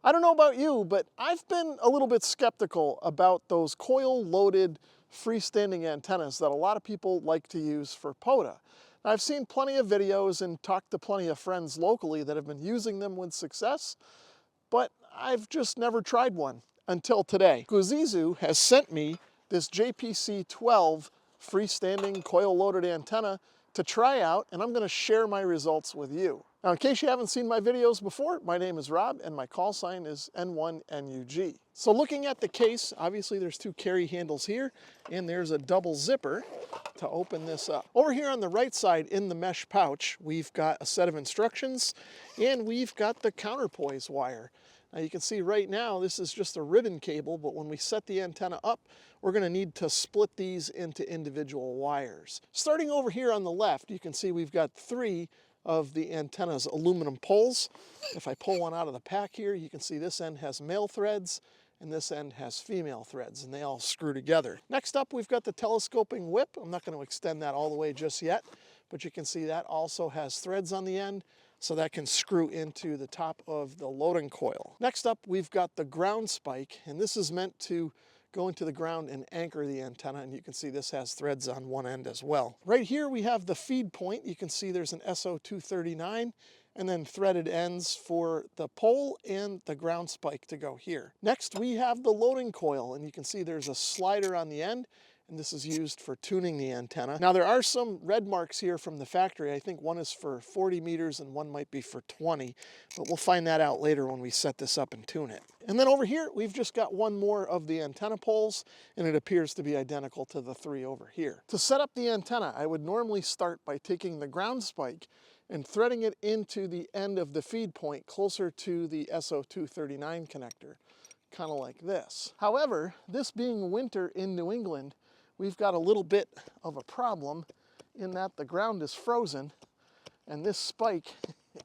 I don't know about you, but I've been a little bit skeptical about those coil-loaded freestanding antennas that a lot of people like to use for POTA. Now, I've seen plenty of videos and talked to plenty of friends locally that have been using them with success, but I've just never tried one until today. GooZeeZoo has sent me this JPC-12 freestanding coil-loaded antenna to try out, and I'm going to share my results with you. Now, in case you haven't seen my videos before, my name is Rob and my call sign is N1NUG. So looking at the case, obviously there's two carry handles here and there's a double zipper to open this up. Over here on the right side in the mesh pouch, we've got a set of instructions and we've got the counterpoise wire. Now you can see right now this is just a ribbon cable, but when we set the antenna up, we're going to need to split these into individual wires. Starting over here on the left, you can see we've got 3 of the antenna's aluminum poles. If I pull one out of the pack here, you can see this end has male threads and this end has female threads, and they all screw together. Next up, we've got the telescoping whip. I'm not going to extend that all the way just yet, but you can see that also has threads on the end, so that can screw into the top of the loading coil. Next up, we've got the ground spike, and this is meant to go into the ground and anchor the antenna, and you can see this has threads on one end as well. Right here we have the feed point. You can see there's an SO239 and then threaded ends for the pole and the ground spike to go here. Next we have the loading coil, and you can see there's a slider on the end, and this is used for tuning the antenna. Now there are some red marks here from the factory. I think one is for 40 meters and one might be for 20, but we'll find that out later when we set this up and tune it. And then over here, we've just got one more of the antenna poles, and it appears to be identical to the 3 over here. To set up the antenna, I would normally start by taking the ground spike and threading it into the end of the feed point closer to the SO239 connector, kind of like this. However, this being winter in New England, we've got a little bit of a problem in that the ground is frozen and this spike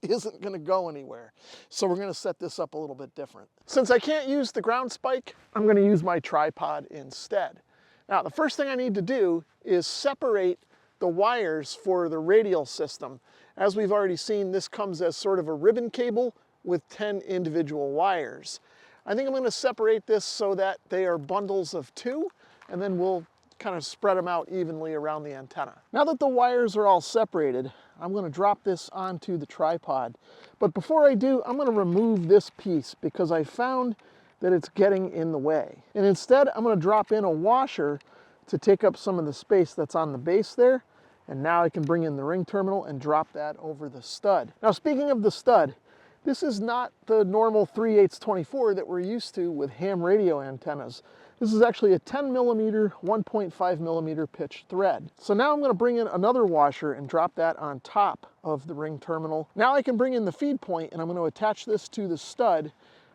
isn't going to go anywhere. So we're going to set this up a little bit different. Since I can't use the ground spike, I'm going to use my tripod instead. Now, the first thing I need to do is separate the wires for the radial system. As we've already seen, this comes as sort of a ribbon cable with 10 individual wires. I think I'm going to separate this so that they are bundles of 2, and then we'll kind of spread them out evenly around the antenna. Now that the wires are all separated, I'm going to drop this onto the tripod. But before I do, I'm going to remove this piece because I found that it's getting in the way. And instead, I'm going to drop in a washer to take up some of the space that's on the base there. And now I can bring in the ring terminal and drop that over the stud. Now, speaking of the stud, this is not the normal 3/8-24 that we're used to with ham radio antennas. This is actually a 10 millimeter, 1.5 millimeter pitch thread. So now I'm going to bring in another washer and drop that on top of the ring terminal. Now I can bring in the feed point, and I'm going to attach this to the stud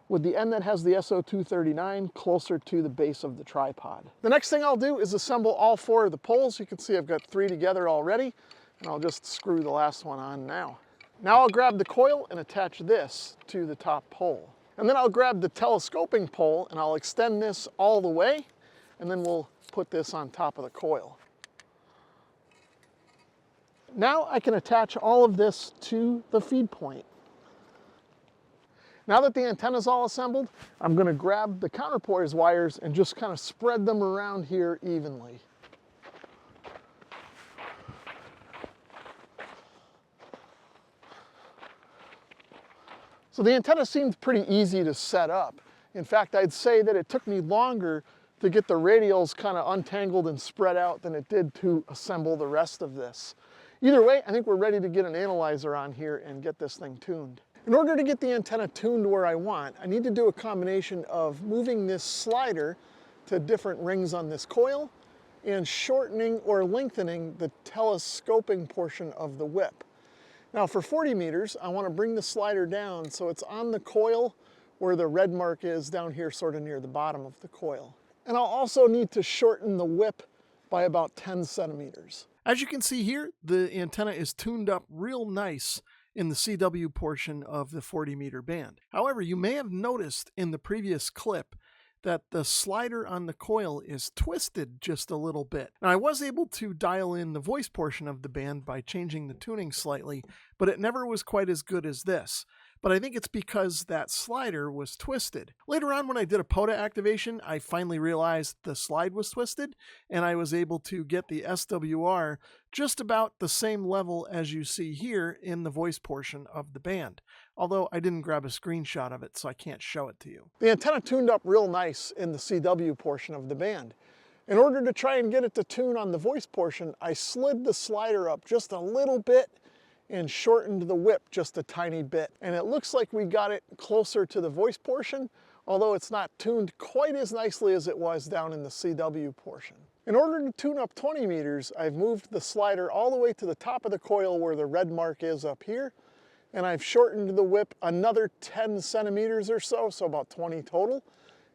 with the end that has the SO239 closer to the base of the tripod. The next thing I'll do is assemble all 4 of the poles. You can see I've got 3 together already, and I'll just screw the last one on now. Now I'll grab the coil and attach this to the top pole. And then I'll grab the telescoping pole and I'll extend this all the way, and then we'll put this on top of the coil. Now I can attach all of this to the feed point. Now that the antenna is all assembled, I'm going to grab the counterpoise wires and just kind of spread them around here evenly. So the antenna seemed pretty easy to set up. In fact, I'd say that it took me longer to get the radials kind of untangled and spread out than it did to assemble the rest of this. Either way, I think we're ready to get an analyzer on here and get this thing tuned. In order to get the antenna tuned where I want, I need to do a combination of moving this slider to different rings on this coil and shortening or lengthening the telescoping portion of the whip. Now for 40 meters, I want to bring the slider down so it's on the coil where the red mark is down here sort of near the bottom of the coil. And I'll also need to shorten the whip by about 10 centimeters. As you can see here, the antenna is tuned up real nice in the CW portion of the 40 meter band. However, you may have noticed in the previous clip that the slider on the coil is twisted just a little bit. Now, I was able to dial in the voice portion of the band by changing the tuning slightly, but it never was quite as good as this. but I think it's because that slider was twisted. Later on when I did a POTA activation, I finally realized the slide was twisted, and I was able to get the SWR just about the same level as you see here in the voice portion of the band. Although I didn't grab a screenshot of it, so I can't show it to you. The antenna tuned up real nice in the CW portion of the band. In order to try and get it to tune on the voice portion, I slid the slider up just a little bit and shortened the whip just a tiny bit. And it looks like we got it closer to the voice portion, although it's not tuned quite as nicely as it was down in the CW portion. In order to tune up 20 meters, I've moved the slider all the way to the top of the coil where the red mark is up here, and I've shortened the whip another 10 centimeters or so, so about 20 total.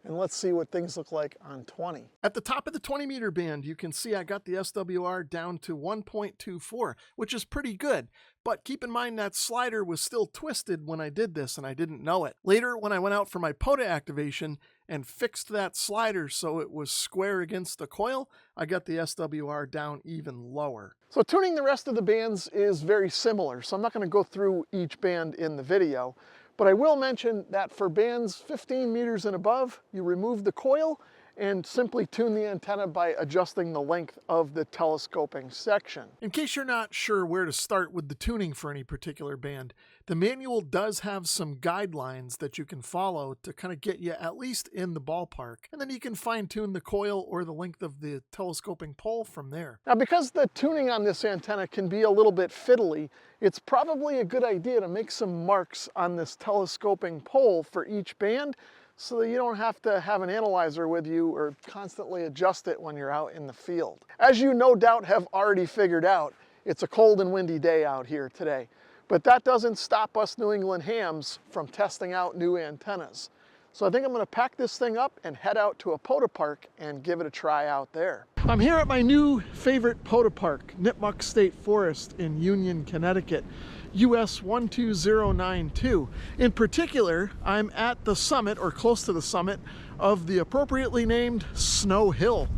And let's see what things look like on 20. At the top of the 20 meter band, you can see I got the SWR down to 1.24, which is pretty good. But keep in mind that slider was still twisted when I did this and I didn't know it. Later, when I went out for my POTA activation and fixed that slider so it was square against the coil, I got the SWR down even lower. So tuning the rest of the bands is very similar, so I'm not going to go through each band in the video. But I will mention that for bands 15 meters and above, you remove the coil and simply tune the antenna by adjusting the length of the telescoping section. In case you're not sure where to start with the tuning for any particular band, the manual does have some guidelines that you can follow to kind of get you at least in the ballpark. And then you can fine tune the coil or the length of the telescoping pole from there. Now, because the tuning on this antenna can be a little bit fiddly, it's probably a good idea to make some marks on this telescoping pole for each band so that you don't have to have an analyzer with you or constantly adjust it when you're out in the field. As you no doubt have already figured out, it's a cold and windy day out here today. But that doesn't stop us New England hams from testing out new antennas. So I think I'm going to pack this thing up and head out to a POTA park and give it a try out there. I'm here at my new favorite POTA park, Nipmuc State Forest in Union, Connecticut, US 12092. In particular, I'm at the summit, or close to the summit, of the appropriately named Snow Hill.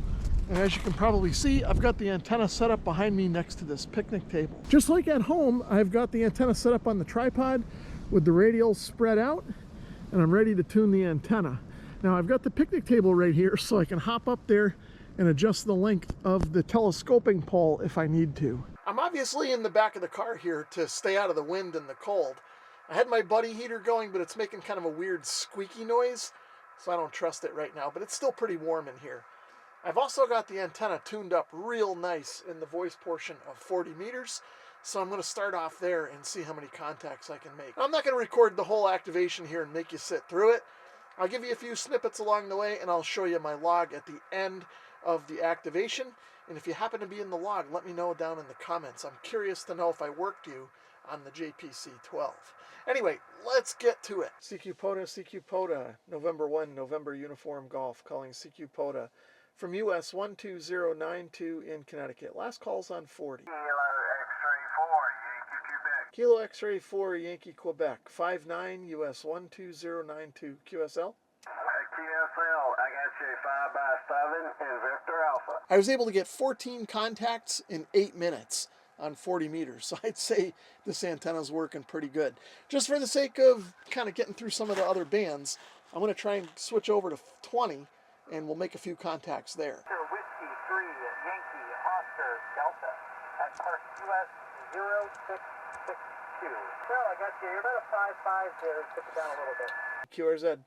And as you can probably see, I've got the antenna set up behind me next to this picnic table. Just like at home, I've got the antenna set up on the tripod with the radials spread out, and I'm ready to tune the antenna. Now I've got the picnic table right here so I can hop up there and adjust the length of the telescoping pole if I need to. I'm obviously in the back of the car here to stay out of the wind and the cold. I had my buddy heater going, but it's making kind of a weird squeaky noise, so I don't trust it right now, but it's still pretty warm in here. I've also got the antenna tuned up real nice in the voice portion of 40 meters, so I'm going to start off there and see how many contacts I can make. I'm not going to record the whole activation here and make you sit through it. I'll give you a few snippets along the way, and I'll show you my log at the end of the activation. And if you happen to be in the log, let me know down in the comments. I'm curious to know if I worked you on the JPC-12. Anyway, let's get to it. CQ POTA, November 1, November Uniform Golf, calling CQ POTA from US 12092 in Connecticut. Last call's on 40. Kilo X-ray 4 Yankee Quebec, 59 US 12092 QSL. QSL, I got you 5x7 and Victor Alpha. I was able to get 14 contacts in 8 minutes on 40 meters, so I'd say this antenna's working pretty good. Just for the sake of kind of getting through some of the other bands, I'm going to try and switch over to 20, and we'll make a few contacts there. Whiskey 3 Yankee Oscar Delta at Park US 0662. So I got you. You're about a 5.5 there. Put it down a little bit. QRZ.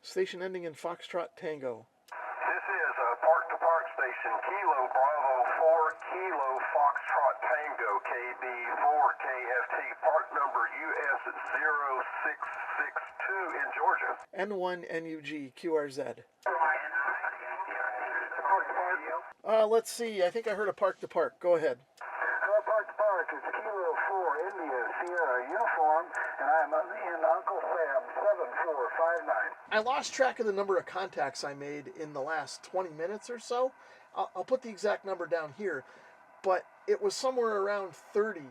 Station ending in Foxtrot Tango. This is a park-to-park station, Kilo Bravo 4, Kilo Foxtrot Tango, KB 4 KFT, park number US 0662 in Georgia. N1 NUG QRZ. Let's see, I think I heard a park-to-park. Go ahead. Park-to-park is Kilo 4 India Sierra Uniform, and I'm in Uncle Sam 7459. I lost track of the number of contacts I made in the last 20 minutes or so. I'll put the exact number down here, but it was somewhere around 30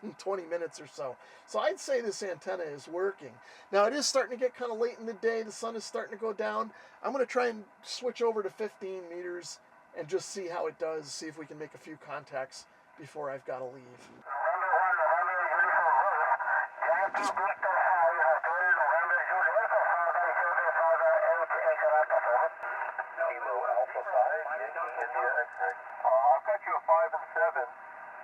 in 20 minutes or so. So I'd say this antenna is working. Now it is starting to get kind of late in the day. The sun is starting to go down. I'm going to try and switch over to 15 meters and just see how it does, see if we can make a few contacts before I've got to leave. I've got you a 5 and 7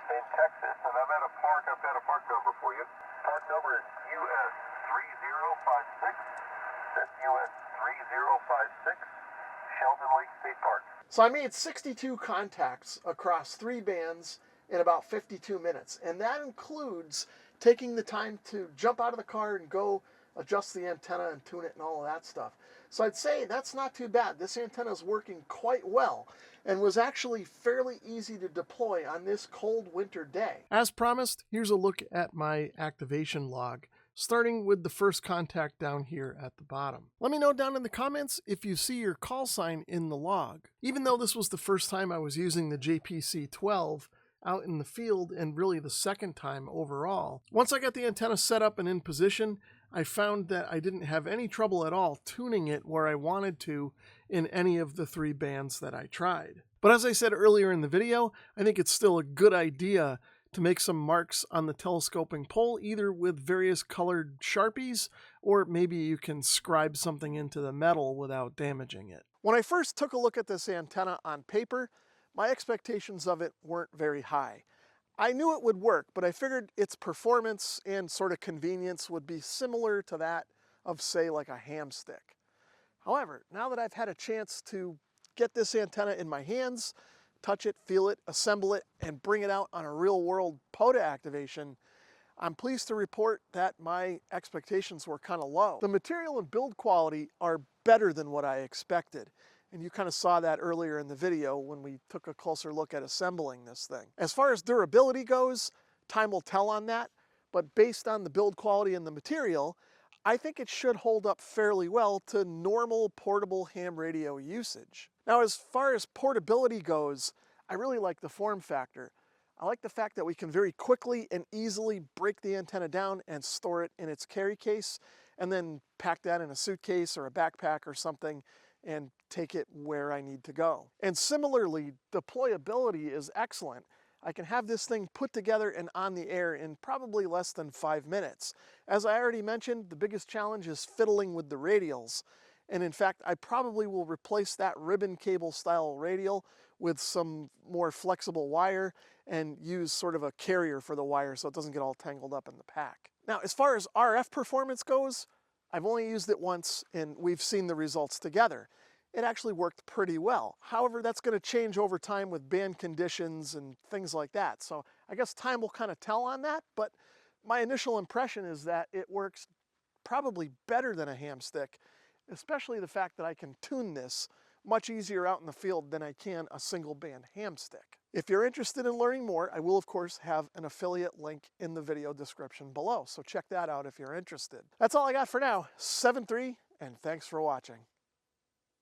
in Texas, and I'm at a park. I've got a park number for you. Park number is US 3056. That's US 3056, Sheldon Lake State Park. So I made 62 contacts across 3 bands in about 52 minutes, and that includes taking the time to jump out of the car and go adjust the antenna and tune it and all of that stuff. So I'd say that's not too bad. This antenna is working quite well and was actually fairly easy to deploy on this cold winter day. As promised, here's a look at my activation log, starting with the first contact down here at the bottom. Let me know down in the comments if you see your call sign in the log. Even though this was the first time I was using the JPC-12 out in the field, and really the second time overall, once I got the antenna set up and in position, I found that I didn't have any trouble at all tuning it where I wanted to in any of the 3 bands that I tried. But as I said earlier in the video, I think it's still a good idea to make some marks on the telescoping pole, either with various colored Sharpies, or maybe you can scribe something into the metal without damaging it. When I first took a look at this antenna on paper, my expectations of it weren't very high. I knew it would work, but I figured its performance and sort of convenience would be similar to that of, say, like a ham stick. However, now that I've had a chance to get this antenna in my hands, touch it, feel it, assemble it, and bring it out on a real-world POTA activation, I'm pleased to report that my expectations were kind of low. The material and build quality are better than what I expected. And you kind of saw that earlier in the video when we took a closer look at assembling this thing. As far as durability goes, time will tell on that, but based on the build quality and the material, I think it should hold up fairly well to normal portable ham radio usage. Now, as far as portability goes, I really like the form factor. I like the fact that we can very quickly and easily break the antenna down and store it in its carry case, and then pack that in a suitcase or a backpack or something and take it where I need to go. And similarly, deployability is excellent. I can have this thing put together and on the air in probably less than 5 minutes. As I already mentioned, the biggest challenge is fiddling with the radials. And in fact, I probably will replace that ribbon cable style radial with some more flexible wire and use sort of a carrier for the wire so it doesn't get all tangled up in the pack. Now, as far as RF performance goes, I've only used it once and we've seen the results together. It actually worked pretty well. However, that's going to change over time with band conditions and things like that. So I guess time will kind of tell on that, but my initial impression is that it works probably better than a ham stick, especially the fact that I can tune this much easier out in the field than I can a single band ham stick. If you're interested in learning more, I will of course have an affiliate link in the video description below, so check that out if you're interested. That's all I got for now. 7-3, and thanks for watching.